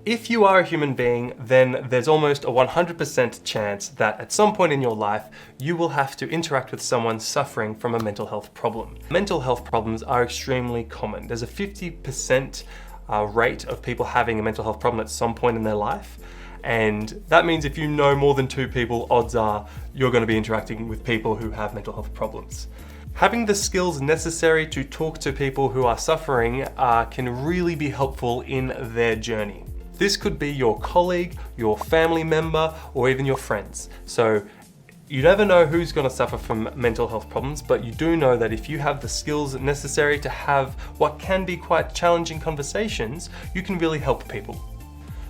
If you are a human being, then there's almost a 100% chance that at some point in your life, you will have to interact with someone suffering from a mental health problem. Mental health problems are extremely common. There's a 50% rate of people having a mental health problem at some point in their life. And that means if you know more than 2 people, odds are you're going to be interacting with people who have mental health problems. Having the skills necessary to talk to people who are suffering can really be helpful in their journey. This could be your colleague, your family member, or even your friends. So you never know who's going to suffer from mental health problems, but you do know that if you have the skills necessary to have what can be quite challenging conversations, you can really help people.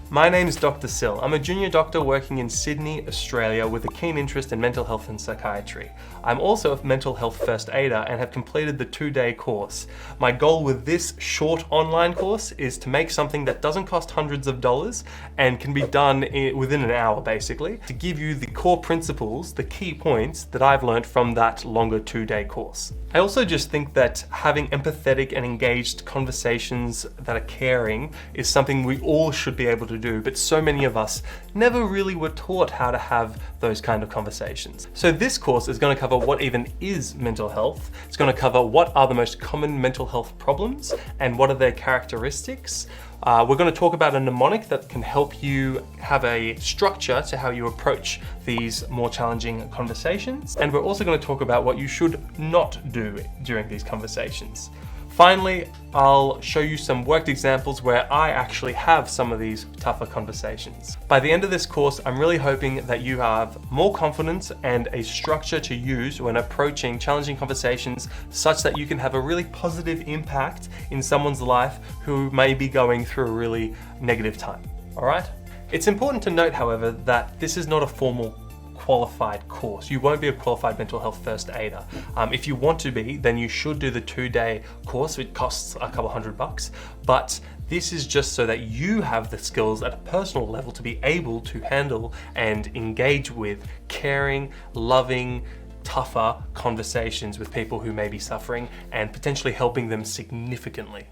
My name is Dr. Sil. I'm a junior doctor working in Sydney, Australia with a keen interest in mental health and psychiatry. I'm also a mental health first aider and have completed the 2-day course. My goal with this short online course is to make something that doesn't cost hundreds of dollars and can be done within an hour basically, to give you the core principles, the key points that I've learned from that longer 2-day course. I also just think that having empathetic and engaged conversations that are caring is something we all should be able to do, but so many of us never really were taught how to have those kind of conversations. So this course is going to cover what even is mental health. It's going to cover what are the most common mental health problems and what are their characteristics. We're going to talk about a mnemonic that can help you have a structure to how you approach these more challenging conversations. And we're also going to talk about what you should not do during these conversations. Finally, I'll show you some worked examples where I actually have some of these tougher conversations. By the end of this course, I'm really hoping that you have more confidence and a structure to use when approaching challenging conversations such that you can have a really positive impact in someone's life who may be going through a really negative time. All right? It's important to note, however, that this is not a formal qualified course. You won't be a qualified mental health first aider. If you want to be, then you should do the 2-day course. It costs a couple $100, but this is just so that you have the skills at a personal level to be able to handle and engage with caring, loving, tougher conversations with people who may be suffering and potentially helping them significantly.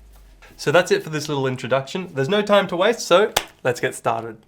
So that's it for this little introduction. There's no time to waste, so let's get started.